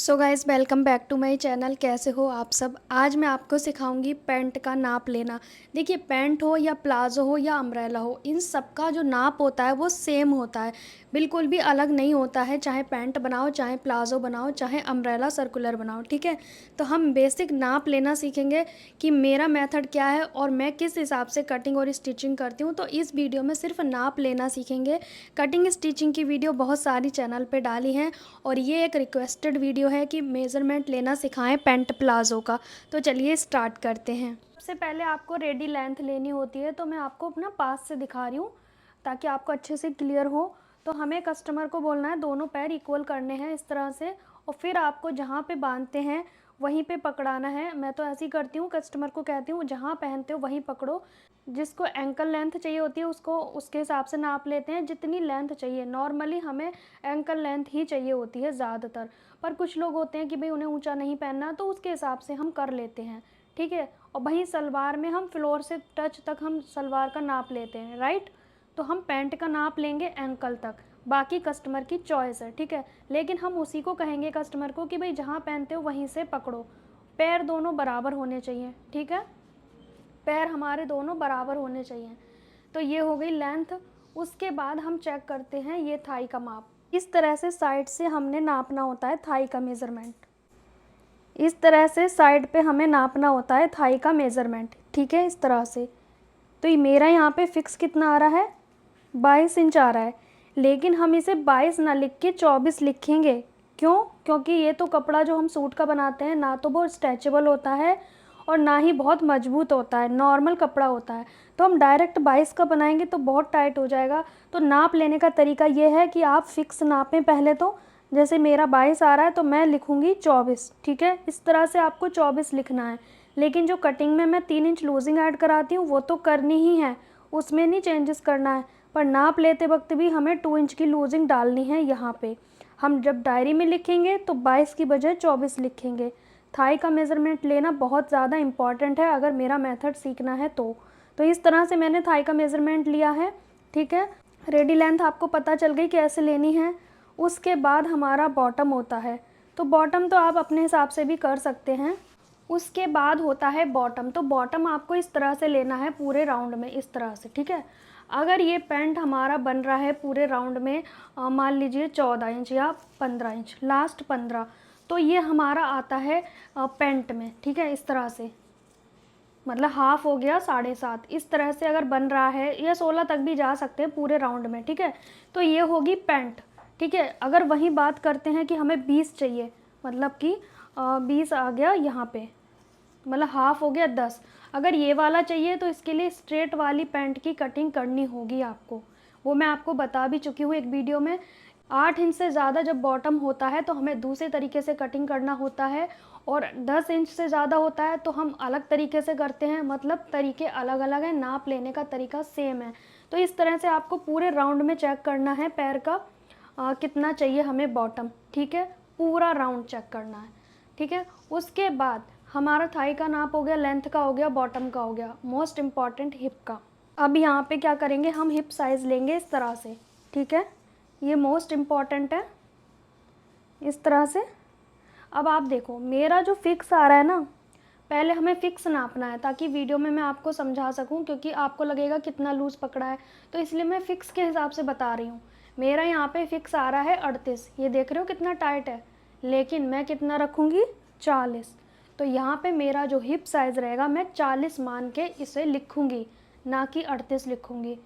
So guys welcome back to my channel. कैसे हो आप सब। आज मैं आपको सिखाऊंगी पैंट का नाप लेना। देखिए, पैंट हो या प्लाज़ो हो या अम्ब्रेला हो, इन सब का जो नाप होता है वो सेम होता है, बिल्कुल भी अलग नहीं होता है। चाहे पैंट बनाओ, चाहे प्लाज़ो बनाओ, चाहे अम्ब्रेला सर्कुलर बनाओ, ठीक है। तो हम बेसिक नाप लेना सीखेंगे कि मेरा मेथड क्या है और मैं किस हिसाब से कटिंग और स्टिचिंग करती हूँ। तो इस वीडियो में सिर्फ नाप लेना सीखेंगे। कटिंग स्टिचिंग की वीडियो बहुत सारी चैनल पर डाली हैं और ये एक रिक्वेस्टेड वीडियो है कि मेज़रमेंट लेना सिखाएं पैंट प्लाज़ो का। तो चलिए स्टार्ट करते हैं। सबसे पहले आपको रेडी लेंथ लेनी होती है, तो मैं आपको अपना पास से दिखा रही हूँ ताकि आपको अच्छे से क्लियर हो। तो हमें कस्टमर को बोलना है दोनों पैर इक्वल करने हैं इस तरह से, और फिर आपको जहाँ पे बांधते हैं वहीं पे पकड़ाना है। मैं तो ऐसे ही करती हूँ, कस्टमर को कहती हूँ जहाँ पहनते हो वहीं पकड़ो। जिसको एंकल लेंथ चाहिए होती है उसको उसके हिसाब से नाप लेते हैं, जितनी लेंथ चाहिए। नॉर्मली हमें एंकल लेंथ ही चाहिए होती है ज़्यादातर, पर कुछ लोग होते हैं कि भाई उन्हें ऊंचा नहीं पहनना, तो उसके हिसाब से हम कर लेते हैं, ठीक है। और वहीं सलवार में हम फ्लोर से टच तक हम सलवार का नाप लेते हैं, राइट। तो हम पैंट का नाप लेंगे एंकल तक, बाकी कस्टमर की चॉइस है, ठीक है। लेकिन हम उसी को कहेंगे कस्टमर को कि भाई जहाँ पहनते हो वहीं से पकड़ो। पैर दोनों बराबर होने चाहिए, ठीक है। पैर हमारे दोनों बराबर होने चाहिए। तो ये हो गई लेंथ। उसके बाद हम चेक करते हैं ये थाई का माप। इस तरह से साइड से हमने नापना होता है थाई का मेज़रमेंट। इस तरह से साइड पे हमें नापना होता है थाई का मेज़रमेंट, ठीक है, इस तरह से। तो ये मेरा यहाँ पे फिक्स कितना आ रहा है, 22 इंच आ रहा है। लेकिन हम इसे 22 ना लिख के 24 लिखेंगे। क्यों? क्योंकि ये तो कपड़ा जो हम सूट का बनाते हैं ना तो वो स्ट्रेचेबल होता है और ना ही बहुत मजबूत होता है, नॉर्मल कपड़ा होता है। तो हम डायरेक्ट 22 का बनाएंगे तो बहुत टाइट हो जाएगा। तो नाप लेने का तरीका ये है कि आप फिक्स नापें पहले। तो जैसे मेरा 22 आ रहा है तो मैं लिखूँगी 24, ठीक है। इस तरह से आपको 24 लिखना है। लेकिन जो कटिंग में मैं 3 इंच लूजिंग ऐड कराती हूँ वो तो करनी ही है, उसमें नहीं चेंजेस करना है। पर नाप लेते वक्त भी हमें 2 इंच की लूजिंग डालनी है यहाँ पे। हम जब डायरी में लिखेंगे तो 22 की बजाय 24 लिखेंगे। थाई का मेज़रमेंट लेना बहुत ज़्यादा इम्पॉर्टेंट है अगर मेरा मेथड सीखना है तो इस तरह से मैंने थाई का मेज़रमेंट लिया है, ठीक है। रेडी लेंथ आपको पता चल गई कैसे लेनी है। उसके बाद हमारा बॉटम होता है। तो बॉटम तो आप अपने हिसाब से भी कर सकते हैं। उसके बाद होता है बॉटम। तो बॉटम आपको इस तरह से लेना है पूरे राउंड में, इस तरह से, ठीक है। अगर ये पैंट हमारा बन रहा है पूरे राउंड में मान लीजिए 14 इंच या 15 इंच, लास्ट 15, तो ये हमारा आता है पैंट में, ठीक है, इस तरह से। मतलब हाफ हो गया 7.5, इस तरह से अगर बन रहा है, या 16 तक भी जा सकते हैं पूरे राउंड में, ठीक है। तो ये होगी पैंट, ठीक है। अगर वहीं बात करते हैं कि हमें 20 चाहिए, मतलब कि 20 आ गया यहाँ पे, मतलब हाफ हो गया 10। अगर ये वाला चाहिए तो इसके लिए स्ट्रेट वाली पैंट की कटिंग करनी होगी आपको। वो मैं आपको बता भी चुकी हूँ एक वीडियो में। 8 इंच से ज़्यादा जब बॉटम होता है तो हमें दूसरे तरीके से कटिंग करना होता है, और 10 इंच से ज़्यादा होता है तो हम अलग तरीके से करते हैं। मतलब तरीके अलग अलग हैं, नाप लेने का तरीका सेम है। तो इस तरह से आपको पूरे राउंड में चेक करना है पैर का कितना चाहिए हमें बॉटम, ठीक है। पूरा राउंड चेक करना है, ठीक है। उसके बाद हमारा थाई का नाप हो गया, लेंथ का हो गया, बॉटम का हो गया। मोस्ट इम्पॉर्टेंट हिप का। अब यहाँ पे क्या करेंगे, हम हिप साइज़ लेंगे इस तरह से, ठीक है। ये मोस्ट इम्पॉर्टेंट है, इस तरह से। अब आप देखो मेरा जो फिक्स आ रहा है ना, पहले हमें फिक्स नापना है ताकि वीडियो में मैं आपको समझा सकूं, क्योंकि आपको लगेगा कितना लूज़ पकड़ा है, तो इसलिए मैं फ़िक्स के हिसाब से बता रही हूँ। मेरा यहाँ पे फिक्स आ रहा है 38, ये देख रहे हो कितना टाइट है। लेकिन मैं कितना रखूँगी, 40। तो यहाँ पे मेरा जो हिप साइज़ रहेगा मैं 40 मान के इसे लिखूँगी, ना कि 38 लिखूँगी।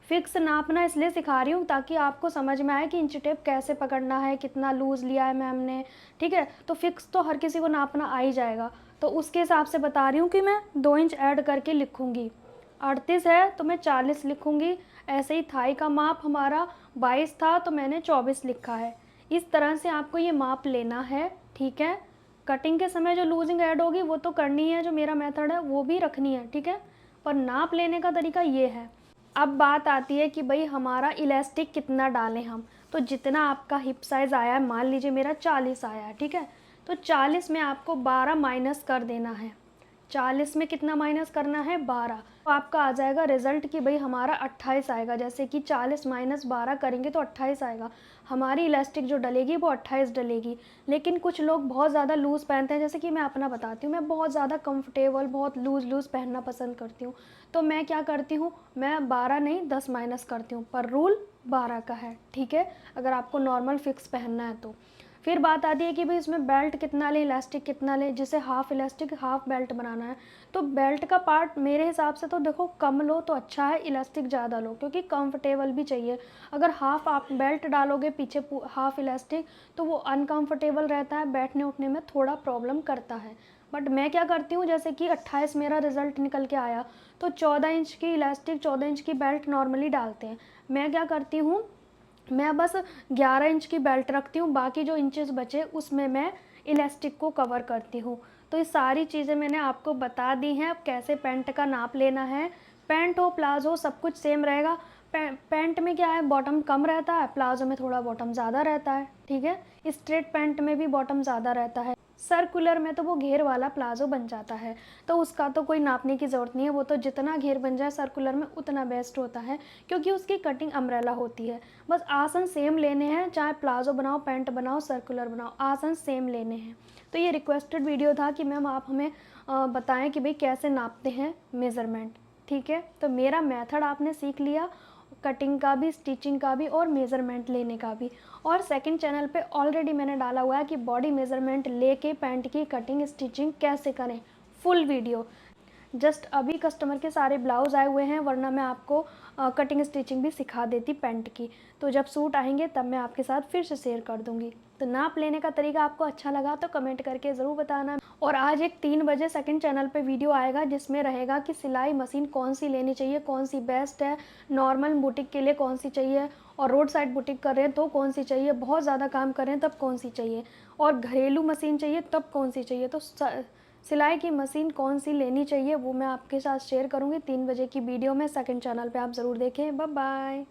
फिक्स नापना इसलिए सिखा रही हूँ ताकि आपको समझ में आए कि इंची टेप कैसे पकड़ना है, कितना लूज़ लिया है मैम ने, ठीक है। तो फिक्स तो हर किसी को नापना आ ही जाएगा, तो उसके हिसाब से बता रही हूँ कि मैं 2 इंच ऐड करके लिखूँगी। 38 है तो मैं 40 लिखूँगी। ऐसे ही थाई का माप हमारा 22 था तो मैंने 24 लिखा है। इस तरह से आपको ये माप लेना है, ठीक है। कटिंग के समय जो लूजिंग ऐड होगी वो तो करनी है, जो मेरा मेथड है वो भी रखनी है, ठीक है। पर नाप लेने का तरीका ये है। अब बात आती है कि भाई हमारा इलास्टिक कितना डालें हम। तो जितना आपका हिप साइज़ आया है, मान लीजिए मेरा 40 आया है, ठीक है। तो 40 में आपको 12 माइनस कर देना है, 40 में कितना माइनस करना है, 12। तो आपका आ जाएगा रिजल्ट कि भाई हमारा 28 आएगा। जैसे कि 40 माइनस 12 करेंगे तो 28 आएगा। हमारी इलास्टिक जो डलेगी वो 28 डलेगी। लेकिन कुछ लोग बहुत ज़्यादा लूज़ पहनते हैं, जैसे कि मैं अपना बताती हूँ, मैं बहुत ज़्यादा कंफर्टेबल, बहुत लूज़ लूज़ पहनना पसंद करती हूँ। तो मैं क्या करती हूँ, मैं 12 नहीं 10 माइनस करती हूँ, पर रूल 12 का है, ठीक है, अगर आपको नॉर्मल फिक्स पहनना है तो। फिर बात आती है कि भाई इसमें बेल्ट कितना लें, इलास्टिक कितना लें। जैसे हाफ इलास्टिक हाफ बेल्ट बनाना है तो बेल्ट का पार्ट मेरे हिसाब से तो देखो कम लो तो अच्छा है, इलास्टिक ज़्यादा लो, क्योंकि कंफर्टेबल भी चाहिए। अगर हाफ आप बेल्ट डालोगे पीछे हाफ इलास्टिक तो वो अनकंफर्टेबल रहता है, बैठने उठने में थोड़ा प्रॉब्लम करता है। बट मैं क्या करती हूँ, जैसे कि 28 मेरा रिजल्ट निकल के आया तो 14 इंच की इलास्टिक 14 इंच की बेल्ट नॉर्मली डालते हैं। मैं क्या करती हूँ, मैं बस 11 इंच की बेल्ट रखती हूँ, बाकी जो इंचेस बचे उसमें मैं इलास्टिक को कवर करती हूँ। तो ये सारी चीज़ें मैंने आपको बता दी हैं। अब कैसे पैंट का नाप लेना है, पैंट हो प्लाज़ो सब कुछ सेम रहेगा। पैंट में क्या है, बॉटम कम रहता है, प्लाज़ो में थोड़ा बॉटम ज़्यादा रहता है, ठीक है। स्ट्रेट पैंट में भी बॉटम ज़्यादा रहता है, सर्कुलर में तो वो घेर वाला प्लाज़ो बन जाता है, तो उसका तो कोई नापने की ज़रूरत नहीं है। वो तो जितना घेर बन जाए सर्कुलर में उतना बेस्ट होता है, क्योंकि उसकी कटिंग अम्ब्रेला होती है। बस आसन सेम लेने हैं, चाहे प्लाज़ो बनाओ, पैंट बनाओ, सर्कुलर बनाओ, आसन सेम लेने हैं। तो ये रिक्वेस्टेड वीडियो था कि मैम आप हमें बताएं कि भाई कैसे नापते हैं मेज़रमेंट, ठीक है। तो मेरा मेथड आपने सीख लिया, कटिंग का भी, स्टिचिंग का भी और मेज़रमेंट लेने का भी। और सेकंड चैनल पे ऑलरेडी मैंने डाला हुआ है कि बॉडी मेज़रमेंट लेके पैंट की कटिंग स्टिचिंग कैसे करें, फुल वीडियो। जस्ट अभी कस्टमर के सारे ब्लाउज़ आए हुए हैं, वरना मैं आपको कटिंग स्टिचिंग भी सिखा देती पैंट की। तो जब सूट आएंगे तब मैं आपके साथ फिर से शेयर कर दूँगी। तो नाप लेने का तरीका आपको अच्छा लगा तो कमेंट करके ज़रूर बताना। और आज एक 3 बजे सेकंड चैनल पे वीडियो आएगा जिसमें रहेगा कि सिलाई मशीन कौन सी लेनी चाहिए, कौन सी बेस्ट है, नॉर्मल बुटीक के लिए कौन सी चाहिए, और रोड साइड बुटीक कर रहे हैं तो कौन सी चाहिए, बहुत ज़्यादा काम कर रहे हैं तब कौन सी चाहिए, और घरेलू मशीन चाहिए तब कौन सी चाहिए। तो सिलाई की मशीन कौन सी लेनी चाहिए वो मैं आपके साथ शेयर करूँगी 3 बजे की वीडियो में। सेकंड चैनल पे आप ज़रूर देखें। Bye bye.